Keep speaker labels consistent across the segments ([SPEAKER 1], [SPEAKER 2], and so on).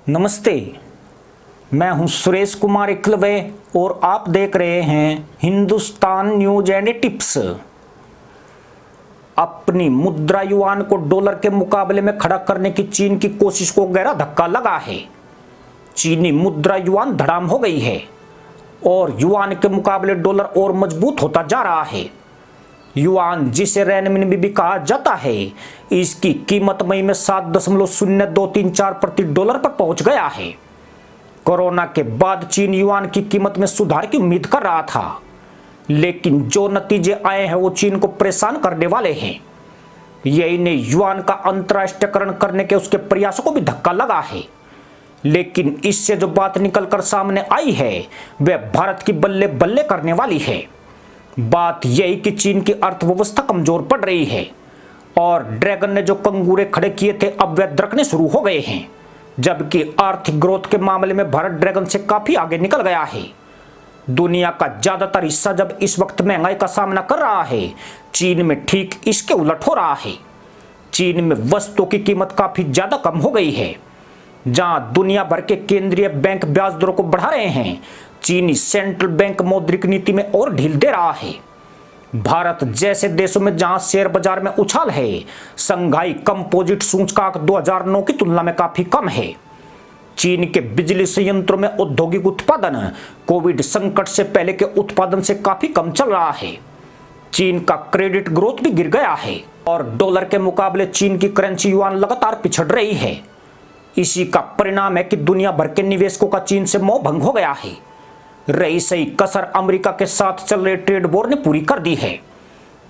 [SPEAKER 1] नमस्ते। मैं हूं सुरेश कुमार इकलवे और आप देख रहे हैं हिंदुस्तान न्यूज एंड टिप्स। अपनी मुद्रा युआन को डॉलर के मुकाबले में खड़ा करने की चीन की कोशिश को गहरा धक्का लगा है। चीनी मुद्रा युआन धड़ाम हो गई है और युआन के मुकाबले डॉलर और मजबूत होता जा रहा है। युआन, जिसे रेनमिन भी कहा जाता है, इसकी कीमत मई में 7.0234 प्रति डॉलर पर पहुंच गया है। कोरोना के बाद चीन युआन की कीमत में सुधार की उम्मीद कर रहा था, लेकिन जो नतीजे आए हैं वो चीन को परेशान करने वाले हैं। यही ने युआन का अंतरराष्ट्रीयकरण करने के उसके प्रयासों को भी धक्का लगा है। लेकिन इससे जो बात निकलकर सामने आई है वह भारत की बल्ले बल्ले करने वाली है। बात यही कि चीन की अर्थव्यवस्था कमजोर पड़ रही है और ड्रैगन ने जो कंगूरे खड़े किए थे अब वे दरकने शुरू हो गए हैं, जबकि आर्थिक ग्रोथ के मामले में भारत ड्रैगन से काफी आगे निकल गया है। दुनिया का ज्यादातर हिस्सा जब इस वक्त महंगाई का सामना कर रहा है, चीन में ठीक इसके उलट हो रहा है। चीन में वस्तुओं की कीमत काफी ज्यादा कम हो गई है। जहां दुनिया भर के केंद्रीय बैंक ब्याज दरों को बढ़ा रहे हैं, चीनी सेंट्रल बैंक मौद्रिक नीति में और ढील दे रहा है। भारत जैसे देशों में जहां शेयर बाजार में उछाल है, संघाई कंपोजिट सूचकांक 2009 की तुलना में काफी कम है। चीन के बिजली संयंत्रों में औद्योगिक उत्पादन कोविड संकट से पहले के उत्पादन से काफी कम चल रहा है। चीन का क्रेडिट ग्रोथ भी गिर गया है और डॉलर के मुकाबले चीन की करेंसी युआन लगातार पिछड़ रही है। इसी का परिणाम है कि दुनिया भर के निवेशकों का चीन से मोह भंग हो गया है। रही सही कसर अमेरिका के साथ चल रहे ट्रेड वॉर ने पूरी कर दी है,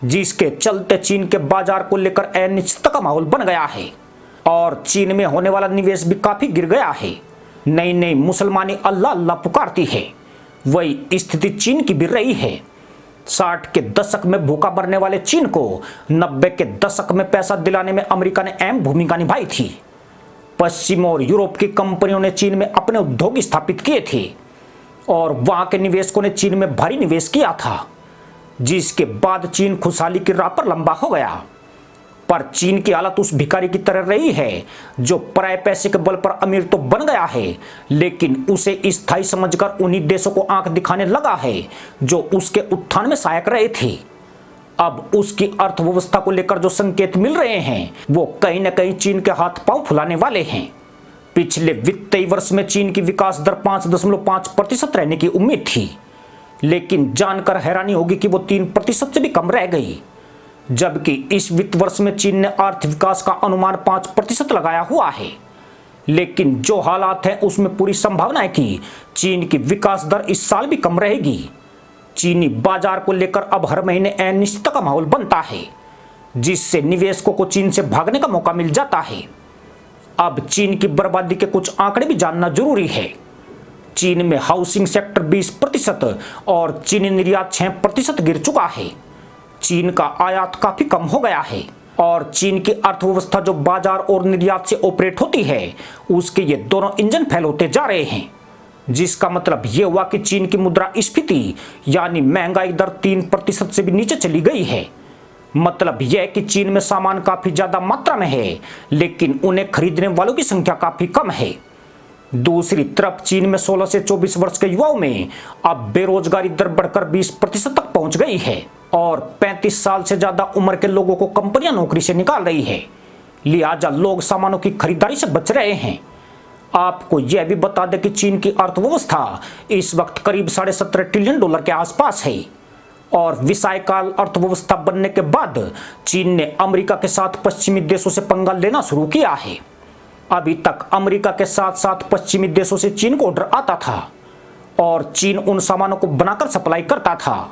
[SPEAKER 1] जिसके चलते चीन के बाजार को लेकर अनिश्चितता का माहौल बन गया है और चीन में होने वाला निवेश भी काफी गिर गया है। नई नई मुसलमानी अल्लाह अल्लाह पुकारती है, वही स्थिति चीन की भी रही है। 60 के दशक में भूखा मरने वाले चीन को 90 के दशक में पैसा दिलाने में अमेरिका ने अहम भूमिका निभाई थी। पश्चिम और यूरोप की कंपनियों ने चीन में अपने उद्योग स्थापित किए थे और वहां के निवेशकों ने चीन में भारी निवेश किया था, जिसके बाद चीन खुशहाली की राह पर लंबा हो गया। पर चीन की हालत उस भिखारी की तरह रही है जो पराये पैसे के बल पर अमीर तो बन गया है, लेकिन उसे स्थायी समझकर उन्हीं देशों को आंख दिखाने लगा है जो उसके उत्थान में सहायक रहे थे। अब उसकी अर्थव्यवस्था को लेकर जो संकेत मिल रहे हैं वो कहीं न कहीं चीन के हाथ पांव फुलाने वाले हैं। पिछले वित्तीय वर्ष में चीन की विकास दर 5.5% रहने की उम्मीद थी, लेकिन जानकर हैरानी होगी कि वो 3% से भी कम रह गई। जबकि इस वित्त वर्ष में चीन ने आर्थिक विकास का अनुमान 5% लगाया हुआ है। लेकिन जो हालात हैं उसमें पूरी संभावना है कि चीन की विकास दर इस साल भी कम रहेगी। चीनी बाजार को लेकर अब हर महीने अनिश्चितता का माहौल बनता है, जिससे निवेशकों को चीन से भागने का मौका मिल जाता है। अब चीन की बर्बादी के कुछ आंकड़े भी जानना जरूरी है। चीन में हाउसिंग सेक्टर 20% और चीनी निर्यात 6% गिर चुका है। चीन का आयात काफी कम हो गया है और चीन की अर्थव्यवस्था जो बाजार और निर्यात से ऑपरेट होती है, उसके ये दोनों इंजन फेल होते जा रहे हैं, जिसका मतलब ये हुआ कि चीन की मुद्रा स्फीति यानी महंगाई दर 3% से भी नीचे चली गई है। मतलब यह कि चीन में सामान काफी ज्यादा मात्रा में है, लेकिन उन्हें खरीदने वालों की संख्या काफी कम है। दूसरी तरफ चीन में 16 से 24 वर्ष के युवाओं में अब बेरोजगारी दर बढ़कर 20% तक पहुंच गई है और 35 साल से ज्यादा उम्र के लोगों को कंपनियां नौकरी से निकाल रही है। लिहाजा लोग सामानों की खरीदारी से बच रहे हैं। आपको यह भी बता दें कि चीन की अर्थव्यवस्था इस वक्त करीब $17.5 ट्रिलियन के आसपास है और विशालकाय अर्थव्यवस्था बनने के बाद चीन ने अमेरिका के साथ पश्चिमी देशों से पंगा लेना शुरू किया है। अभी तक अमेरिका के साथ साथ पश्चिमी देशों से चीन को ऑर्डर आता था और चीन उन सामानों को बनाकर सप्लाई करता था।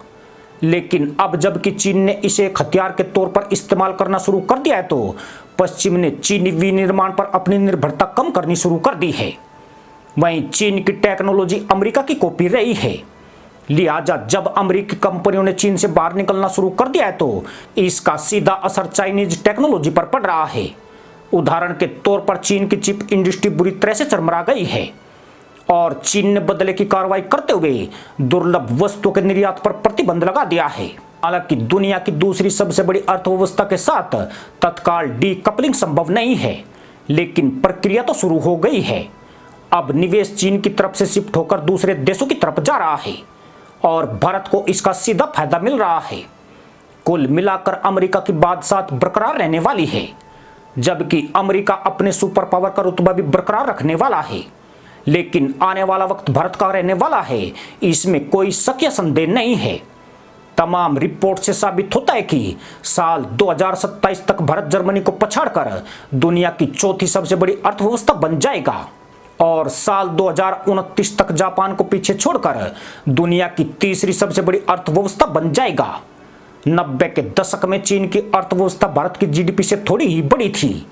[SPEAKER 1] लेकिन अब जबकि चीन ने इसे एक हथियार के तौर पर इस्तेमाल करना शुरू कर दिया है, तो पश्चिम ने चीनी विनिर्माण पर अपनी निर्भरता कम करनी शुरू कर दी है। वहीं चीन की टेक्नोलॉजी अमेरिका की कॉपी रही है। लिहाजा जब अमेरिकी कंपनियों ने चीन से बाहर निकलना शुरू कर दिया है, तो इसका सीधा असर चाइनीज टेक्नोलॉजी पर पड़ रहा है। उदाहरण के तौर पर चीन की चिप इंडस्ट्री बुरी तरह से चरमरा गई है और चीन ने बदले की कार्रवाई करते हुए दुर्लभ वस्तुओं के निर्यात पर प्रतिबंध लगा दिया है। हालांकि दुनिया की दूसरी सबसे बड़ी अर्थव्यवस्था के साथ तत्काल डीकपलिंग संभव नहीं है, लेकिन प्रक्रिया तो शुरू हो गई है अब निवेश चीन की तरफ से शिफ्ट होकर दूसरे देशों की तरफ जा रहा है और भारत को इसका सीधा फायदा मिल रहा है। कुल मिलाकर अमेरिका की बादशाहत बरकरार रहने वाली है, जबकि अमेरिका अपने सुपर पावर का रुतबा भी बरकरार रखने वाला है। लेकिन आने वाला वक्त भारत का रहने वाला है, इसमें कोई शक या संदेह नहीं है। तमाम रिपोर्ट से साबित होता है कि साल 2027 तक भारत जर्मनी को पछाड़कर दुनिया की चौथी सबसे बड़ी अर्थव्यवस्था बन जाएगा और साल 2029 तक जापान को पीछे छोड़कर दुनिया की तीसरी सबसे बड़ी अर्थव्यवस्था बन जाएगा। 90 के दशक में चीन की अर्थव्यवस्था भारत की जीडीपी से थोड़ी ही बड़ी थी,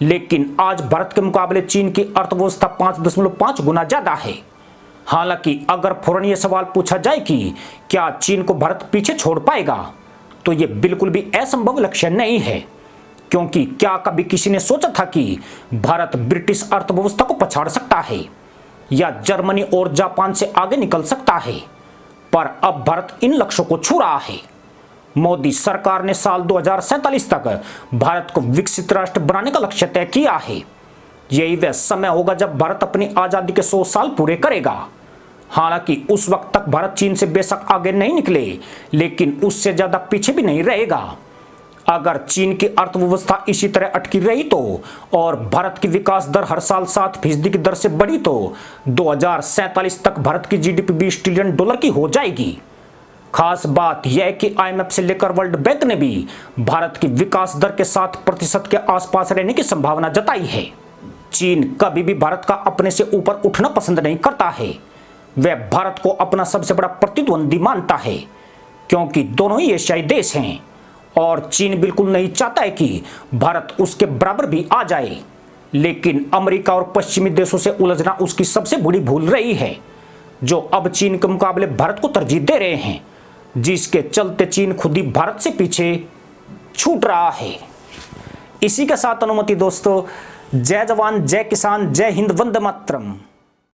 [SPEAKER 1] लेकिन आज भारत के मुकाबले चीन की अर्थव्यवस्था 5.5 गुना ज्यादा है। हालांकि अगर फौरन यह सवाल पूछा जाए कि क्या चीन को भारत पीछे छोड़ पाएगा, तो यह बिल्कुल भी असंभव लक्ष्य नहीं है, क्योंकि क्या कभी किसी ने सोचा था कि भारत ब्रिटिश अर्थव्यवस्था को पछाड़ सकता है या जर्मनी और जापान से आगे निकल सकता है। पर अब भारत इन लक्ष्यों को छू रहा है। मोदी सरकार ने साल 2047 तक भारत को विकसित राष्ट्र बनाने का लक्ष्य तय किया है। यही वह समय होगा जब भारत अपनी आजादी के 100 साल पूरे करेगा। हालांकि उस वक्त तक भारत चीन से बेशक आगे नहीं निकले, लेकिन उससे ज्यादा पीछे भी नहीं रहेगा। अगर चीन की अर्थव्यवस्था इसी तरह अटकी रही तो और भारत की विकास दर हर साल 7% की दर से बढ़ी तो 2047 तक भारत की जीडीपी $20 ट्रिलियन की हो जाएगी। खास बात यह है कि IMF से लेकर वर्ल्ड बैंक ने भी भारत की विकास दर के 7% के आसपास रहने की संभावना जताई है। चीन कभी भी भारत का अपने से ऊपर उठना पसंद नहीं करता है। वह भारत को अपना सबसे बड़ा प्रतिद्वंदी मानता है, क्योंकि दोनों ही एशियाई देश हैं और चीन बिल्कुल नहीं चाहता है कि भारत उसके बराबर भी आ जाए। लेकिन अमेरिका और पश्चिमी देशों से उलझना उसकी सबसे बड़ी भूल रही है, जो अब चीन के मुकाबले भारत को तरजीह दे रहे हैं, जिसके चलते चीन खुद ही भारत से पीछे छूट रहा है। इसी के साथ अनुमति दोस्तों, जय जवान, जय किसान, जय हिंद, वंदे मातरम।